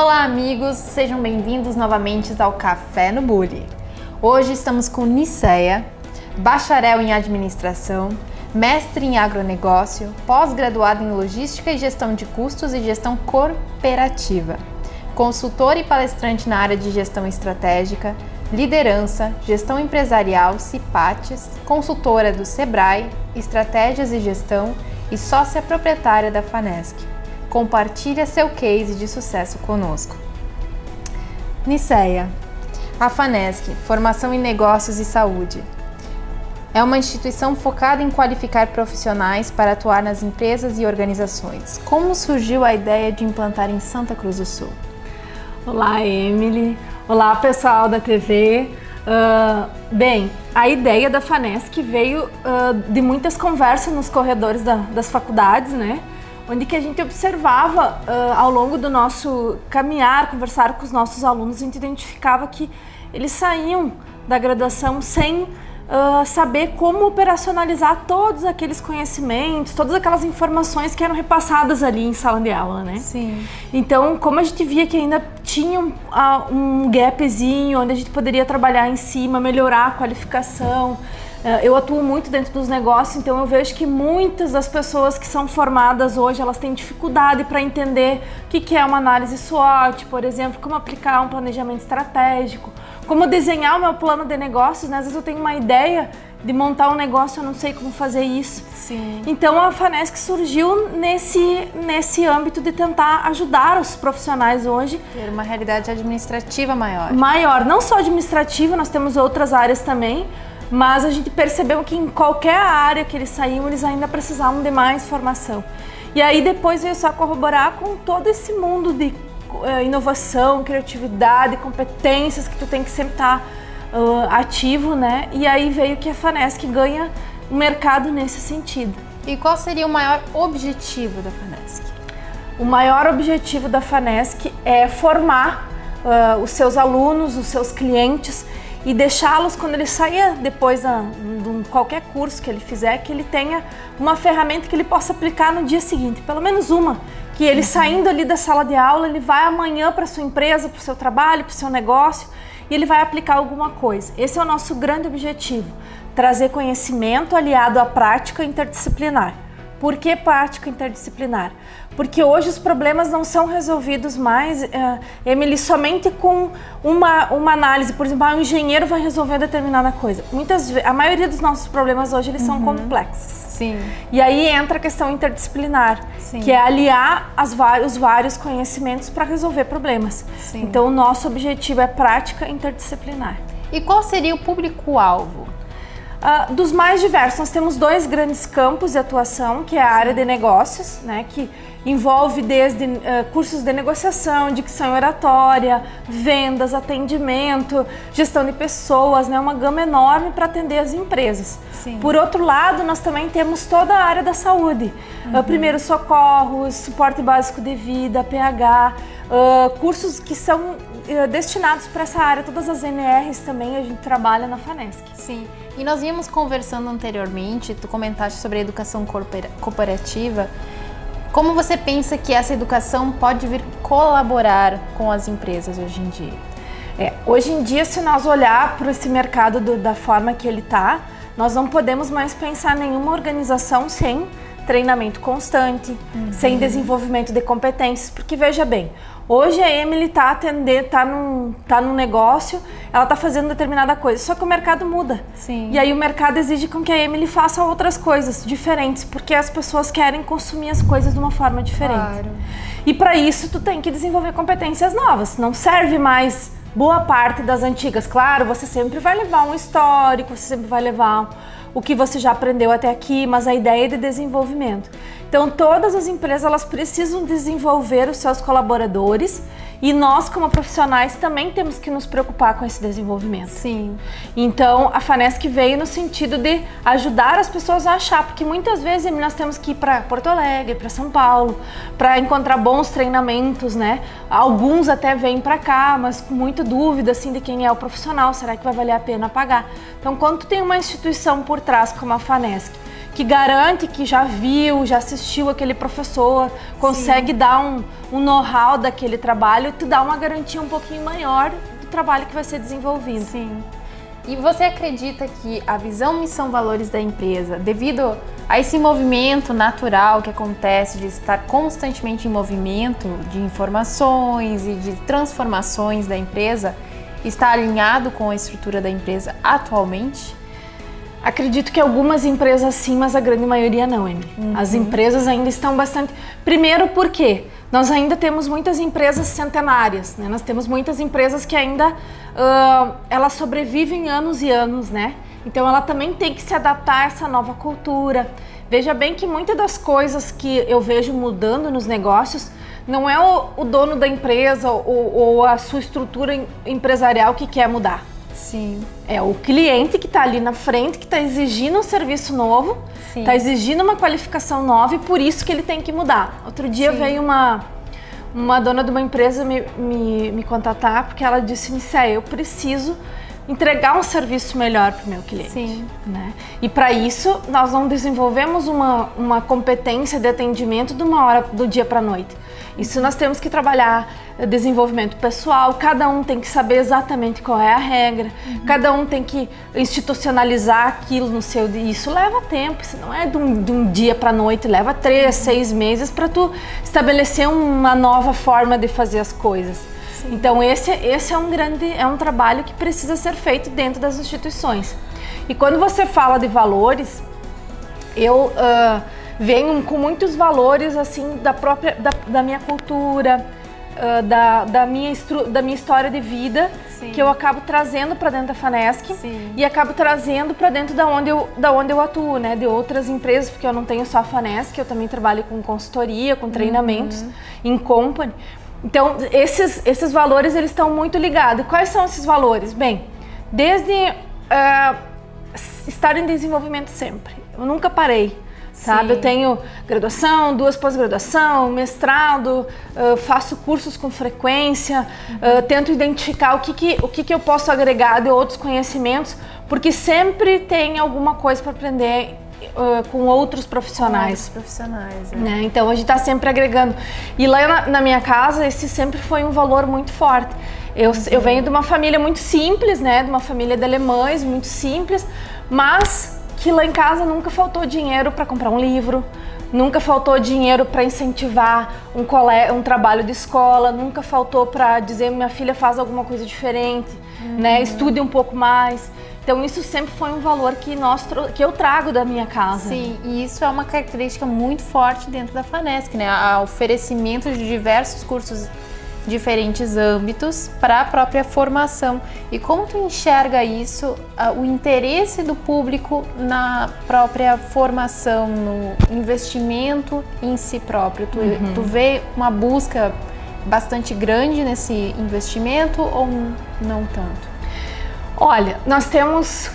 Olá amigos, sejam bem-vindos novamente ao Café no Bully. Hoje estamos com Niceia, bacharel em administração, mestre em agronegócio, pós-graduada em logística e gestão de custos e gestão corporativa, consultora e palestrante na área de gestão estratégica, liderança, gestão empresarial, CIPATES, consultora do Sebrae, estratégias e gestão e sócia proprietária da FANESC. Compartilha seu case de sucesso conosco. Niceia, a FANESC, Formação em Negócios e Saúde, é uma instituição focada em qualificar profissionais para atuar nas empresas e organizações. Como surgiu a ideia de implantar em Santa Cruz do Sul? Olá, Emily. Olá, pessoal da TV. Bem, a ideia da FANESC veio de muitas conversas nos corredores das faculdades, né? Onde que a gente observava ao longo do nosso caminhar, conversar com os nossos alunos, a gente identificava que eles saíam da graduação sem saber como operacionalizar todos aqueles conhecimentos, todas aquelas informações que eram repassadas ali em sala de aula, né? Sim. Então, como a gente via que ainda tinha um gapzinho onde a gente poderia trabalhar em cima, melhorar a qualificação. Eu atuo muito dentro dos negócios, então eu vejo que muitas das pessoas que são formadas hoje, elas têm dificuldade para entender o que é uma análise SWOT, por exemplo, como aplicar um planejamento estratégico, como desenhar o meu plano de negócios, né? Às vezes eu tenho uma ideia de montar um negócio, eu não sei como fazer isso. Sim. Então a FANESC surgiu nesse âmbito de tentar ajudar os profissionais hoje. Ter uma realidade administrativa maior. Maior, não só administrativa, nós temos outras áreas também, mas a gente percebeu que em qualquer área que eles saíam, eles ainda precisavam de mais formação. E aí depois veio só corroborar com todo esse mundo de inovação, criatividade, competências que tu tem que sempre estar ativo, né? E aí veio que a FANESC ganha o mercado nesse sentido. E qual seria o maior objetivo da FANESC? O maior objetivo da FANESC é formar os seus alunos, os seus clientes, e deixá-los, quando ele sair depois de qualquer curso que ele fizer, que ele tenha uma ferramenta que ele possa aplicar no dia seguinte, pelo menos uma, que ele saindo ali da sala de aula, ele vai amanhã para sua empresa, para o seu trabalho, para o seu negócio, e ele vai aplicar alguma coisa. Esse é o nosso grande objetivo, trazer conhecimento aliado à prática interdisciplinar. Por que prática interdisciplinar? Porque hoje os problemas não são resolvidos mais, Emily, somente com uma análise. Por exemplo, um engenheiro vai resolver determinada coisa. A maioria dos nossos problemas hoje eles são complexos. Sim. E aí entra a questão interdisciplinar, Sim. que é aliar os vários conhecimentos para resolver problemas. Sim. Então o nosso objetivo é prática interdisciplinar. E qual seria o público-alvo? Dos mais diversos, nós temos dois grandes campos de atuação, que é a área de negócios, né, que envolve desde cursos de negociação, dicção oratória, vendas, atendimento, gestão de pessoas, né, uma gama enorme para atender as empresas. Sim. Por outro lado, nós também temos toda a área da saúde, primeiros socorros, suporte básico de vida, PH, cursos que são destinados para essa área, todas as NRs também a gente trabalha na FANESC. Sim, e nós vínhamos conversando anteriormente, tu comentaste sobre a educação corporativa. Como você pensa que essa educação pode vir colaborar com as empresas hoje em dia? Hoje em dia, se nós olhar para esse mercado da forma que ele está, nós não podemos mais pensar em nenhuma organização sem treinamento constante, sem desenvolvimento de competências, porque veja bem, hoje a Emily tá num negócio, ela tá fazendo determinada coisa, só que o mercado muda. Sim. E aí o mercado exige com que a Emily faça outras coisas diferentes, porque as pessoas querem consumir as coisas de uma forma diferente. Claro. E para isso tu tem que desenvolver competências novas, não serve mais boa parte das antigas. Claro, você sempre vai levar um histórico, você sempre vai levar o que você já aprendeu até aqui, mas a ideia é de desenvolvimento. Então todas as empresas elas precisam desenvolver os seus colaboradores e nós como profissionais também temos que nos preocupar com esse desenvolvimento. Sim. Então a FANESC veio no sentido de ajudar as pessoas a achar, porque muitas vezes nós temos que ir para Porto Alegre, para São Paulo, para encontrar bons treinamentos, né? Alguns até vêm para cá, mas com muita dúvida assim de quem é o profissional, será que vai valer a pena pagar? Então quando tu tem uma instituição por trás como a FANESC, que que garante que já viu, já assistiu aquele professor, consegue dar um know-how daquele trabalho e te dá uma garantia um pouquinho maior do trabalho que vai ser desenvolvido. Sim. E você acredita que a visão, missão, valores da empresa, devido a esse movimento natural que acontece de estar constantemente em movimento de informações e de transformações da empresa, está alinhado com a estrutura da empresa atualmente? Acredito que algumas empresas sim, mas a grande maioria não, Emily. As empresas ainda estão bastante... Primeiro porque nós ainda temos muitas empresas centenárias, né? Nós temos muitas empresas que ainda elas sobrevivem anos e anos, né? Então ela também tem que se adaptar a essa nova cultura. Veja bem que muitas das coisas que eu vejo mudando nos negócios não é o dono da empresa ou a sua estrutura empresarial que quer mudar. Sim. É o cliente que está ali na frente, que está exigindo um serviço novo, está exigindo uma qualificação nova e por isso que ele tem que mudar. Outro dia veio uma dona de uma empresa me contatar porque ela disse, Nicéia, eu preciso entregar um serviço melhor para o meu cliente. Sim. Né? E para isso nós não desenvolvemos uma competência de atendimento de uma hora do dia para a noite. Isso nós temos que trabalhar desenvolvimento pessoal, cada um tem que saber exatamente qual é a regra, cada um tem que institucionalizar aquilo no seu dia. Isso leva tempo, isso não é de um dia para a noite, leva 3, 6 meses para tu estabelecer uma nova forma de fazer as coisas. Sim. Então esse é um trabalho que precisa ser feito dentro das instituições. E quando você fala de valores, eu venho com muitos valores assim da minha cultura, da minha história de vida, que eu acabo trazendo para dentro da FANESC e acabo trazendo para dentro da onde eu atuo, né? De outras empresas, porque eu não tenho só a FANESC, eu também trabalho com consultoria, com treinamentos, em company. Então, esses valores, eles estão muito ligados. Quais são esses valores? Bem, desde estar em desenvolvimento sempre. Eu nunca parei. Sabe? Eu tenho graduação, 2 pós-graduação, mestrado, faço cursos com frequência, tento identificar o que eu posso agregar de outros conhecimentos, porque sempre tem alguma coisa para aprender com outros profissionais. Né? Então a gente está sempre agregando. E lá na minha casa, esse sempre foi um valor muito forte. Eu venho de uma família muito simples, né? De uma família de alemães, muito simples, mas que lá em casa nunca faltou dinheiro para comprar um livro, nunca faltou dinheiro para incentivar um trabalho de escola, nunca faltou para dizer minha filha faz alguma coisa diferente, né? Estude um pouco mais. Então isso sempre foi um valor que eu trago da minha casa. Sim, e isso é uma característica muito forte dentro da FANESC, né? O oferecimento de diversos cursos diferentes âmbitos para a própria formação. E como tu enxerga isso, o interesse do público na própria formação, no investimento em si próprio? Tu vê uma busca bastante grande nesse investimento ou não tanto? Olha, nós temos...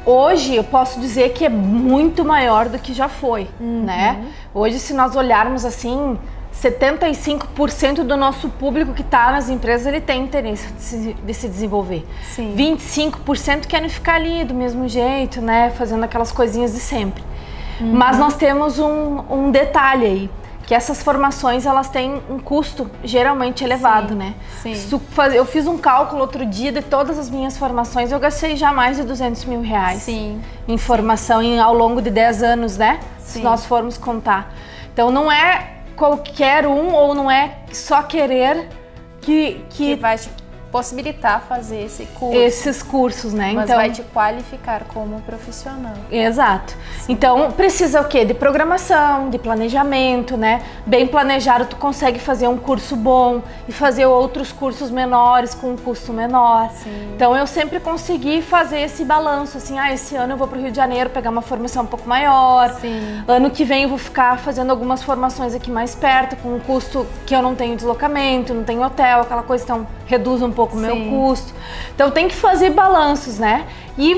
hoje eu posso dizer que é muito maior do que já foi, né? Hoje, se nós olharmos assim, 75% do nosso público que está nas empresas, ele tem interesse de se desenvolver. Sim. 25% querem ficar ali do mesmo jeito, né? Fazendo aquelas coisinhas de sempre. Mas nós temos um detalhe aí, que essas formações, elas têm um custo geralmente elevado, né? Sim. Eu fiz um cálculo outro dia de todas as minhas formações, eu gastei já mais de 200 mil reais em formação ao longo de 10 anos, né? Se nós formos contar. Então não é qualquer um, ou não é só querer que vai te possibilitar fazer esses cursos, né? Mas então vai te qualificar como profissional. Exato. Então precisa o quê? De programação, de planejamento, né? Bem planejado, tu consegue fazer um curso bom e fazer outros cursos menores com um custo menor. Sim. Então eu sempre consegui fazer esse balanço, assim, esse ano eu vou para o Rio de Janeiro pegar uma formação um pouco maior. Sim. Ano que vem eu vou ficar fazendo algumas formações aqui mais perto, com um custo que eu não tenho deslocamento, não tenho hotel, aquela coisa, então reduz um pouco o meu custo. Então tem que fazer balanços, né? E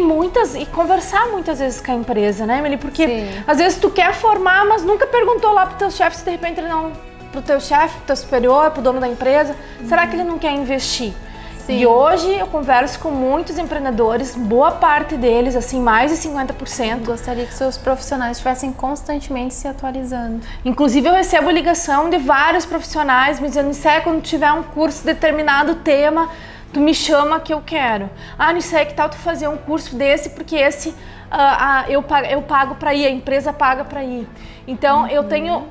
conversar muitas vezes com a empresa, né, Emily? Porque às vezes tu quer formar, mas nunca perguntou lá pro teu chefe se de repente ele não... Pro teu chefe, pro teu superior, pro dono da empresa, será que ele não quer investir? E hoje eu converso com muitos empreendedores, boa parte deles, assim, mais de 50%. Gostaria que seus profissionais estivessem constantemente se atualizando. Inclusive eu recebo ligação de vários profissionais me dizendo: Nicéia, quando tiver um curso de determinado tema, tu me chama que eu quero. Ah, Nicéia, que tal tu fazer um curso desse, porque esse eu pago para ir, a empresa paga para ir. Então eu tenho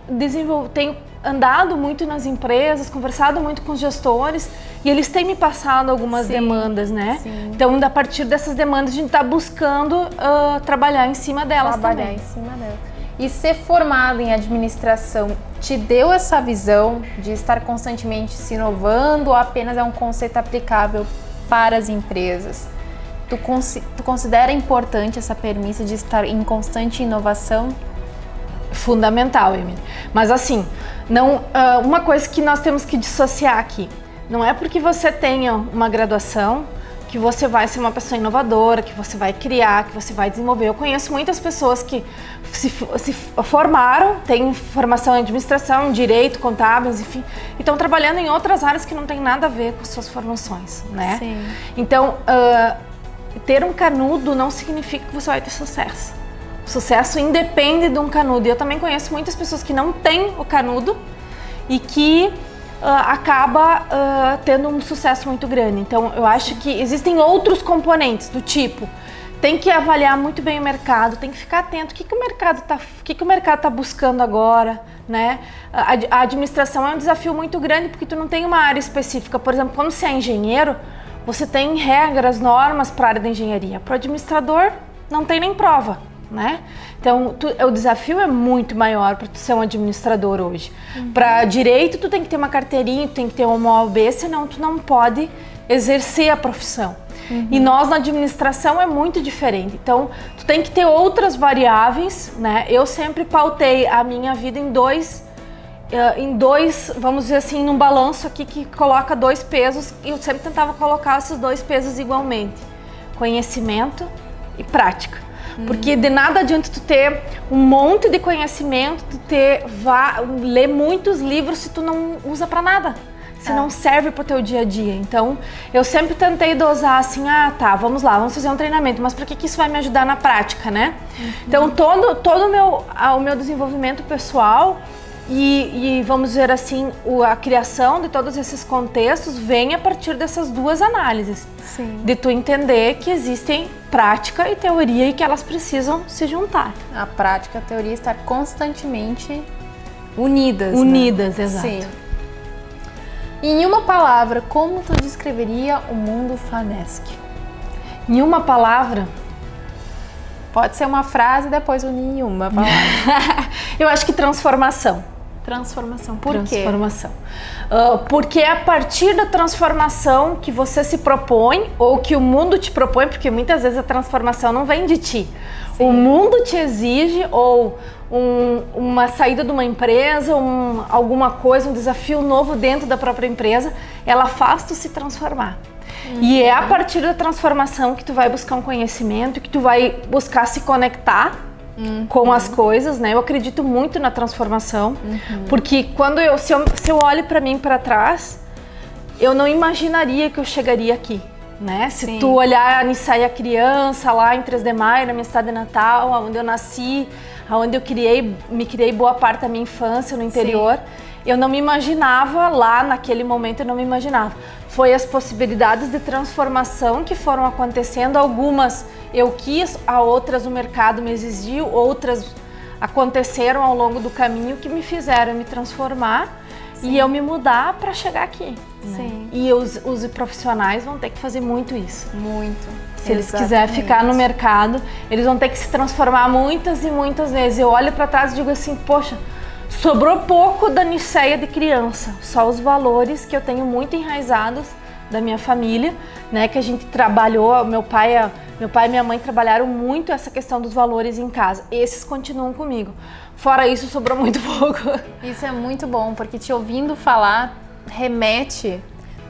andado muito nas empresas, conversado muito com os gestores e eles têm me passado algumas demandas, né? Sim. Então, a partir dessas demandas, a gente está buscando trabalhar em cima delas também. Em cima delas. E ser formado em administração te deu essa visão de estar constantemente se inovando ou apenas é um conceito aplicável para as empresas? Tu considera importante essa premissa de estar em constante inovação? Fundamental, Emily. Mas assim, uma coisa que nós temos que dissociar aqui, não é porque você tenha uma graduação que você vai ser uma pessoa inovadora, que você vai criar, que você vai desenvolver. Eu conheço muitas pessoas que se formaram, têm formação em administração, direito, contábeis, enfim, e estão trabalhando em outras áreas que não tem nada a ver com suas formações, né? Sim. Então, ter um canudo não significa que você vai ter sucesso. O sucesso independe de um canudo. E eu também conheço muitas pessoas que não têm o canudo e que acaba tendo um sucesso muito grande. Então, eu acho que existem outros componentes do tipo, tem que avaliar muito bem o mercado, tem que ficar atento, o que o mercado tá buscando agora, né? A administração é um desafio muito grande porque tu não tem uma área específica. Por exemplo, quando você é engenheiro, você tem regras, normas para a área da engenharia. Para o administrador, não tem nem prova, né? Então, o desafio é muito maior para tu ser um administrador hoje. Para direito, tu tem que ter uma carteirinha, tu tem que ter uma OAB, senão tu não pode exercer a profissão. E nós na administração é muito diferente. Então, tu tem que ter outras variáveis, né? Eu sempre pautei a minha vida em dois, vamos dizer assim, num balanço aqui que coloca dois pesos, e eu sempre tentava colocar esses dois pesos igualmente: conhecimento e prática. Porque de nada adianta tu ter um monte de conhecimento, ler muitos livros se tu não usa pra nada, se não serve pro teu dia a dia. Então, eu sempre tentei dosar assim, vamos lá, vamos fazer um treinamento, mas para que isso vai me ajudar na prática, né? Então, todo o meu desenvolvimento pessoal e vamos dizer assim, a criação de todos esses contextos vem a partir dessas duas análises. Sim. De tu entender que existem prática e teoria e que elas precisam se juntar. A prática e a teoria estar constantemente unidas. Unidas, né? Exato. Sim. E em uma palavra, como tu descreveria o mundo FANESC? Em uma palavra? Pode ser uma frase, depois unir em uma palavra. Eu acho que transformação. Transformação. Por quê? Transformação. Porque é a partir da transformação que você se propõe ou que o mundo te propõe, porque muitas vezes a transformação não vem de ti. Sim. O mundo te exige ou uma saída de uma empresa, alguma coisa, um desafio novo dentro da própria empresa, ela faz tu se transformar. E é a partir da transformação que tu vai buscar um conhecimento, que tu vai buscar se conectar com as coisas, né? Eu acredito muito na transformação, porque se eu olho para mim para trás, eu não imaginaria que eu chegaria aqui, né? Se tu olhar a Nicéia criança lá em 3 de Maio, na minha cidade natal, onde eu nasci, onde eu me criei boa parte da minha infância no interior, eu não me imaginava lá naquele momento, eu não me imaginava. Foi as possibilidades de transformação que foram acontecendo, algumas eu quis, a outras o mercado me exigiu, outras aconteceram ao longo do caminho que me fizeram me transformar e eu me mudar para chegar aqui. Né? E os profissionais vão ter que fazer muito isso. Muito. Se eles quiserem ficar no mercado, eles vão ter que se transformar muitas e muitas vezes. Eu olho para trás e digo assim, poxa, sobrou pouco da Nicéia de criança, só os valores que eu tenho muito enraizados da minha família, né, que a gente trabalhou, meu pai e minha mãe trabalharam muito essa questão dos valores em casa. Esses continuam comigo. Fora isso, sobrou muito pouco. Isso é muito bom, porque te ouvindo falar remete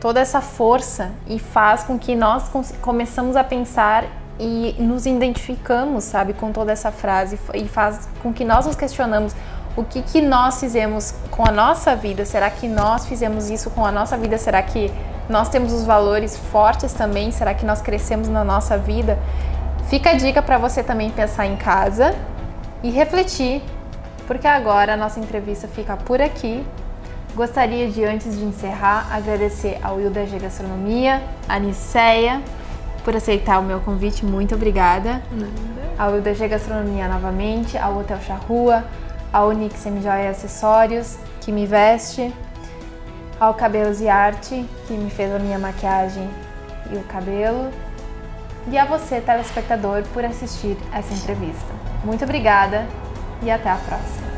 toda essa força e faz com que nós começamos a pensar e nos identificamos, sabe, com toda essa frase e faz com que nós nos questionamos o que nós fizemos com a nossa vida. Será que nós fizemos isso com a nossa vida? Será que Nós temos os valores fortes também, será que nós crescemos na nossa vida? Fica a dica para você também pensar em casa e refletir, porque agora a nossa entrevista fica por aqui. Gostaria de, antes de encerrar, agradecer ao UDG Gastronomia, a Niceia, por aceitar o meu convite, muito obrigada. Ao UDG Gastronomia novamente, ao Hotel Charrua, ao Nix Semijoia e Acessórios, que me veste, ao Cabelos e Arte, que me fez a minha maquiagem e o cabelo, e a você, telespectador, por assistir essa entrevista. Muito obrigada e até a próxima!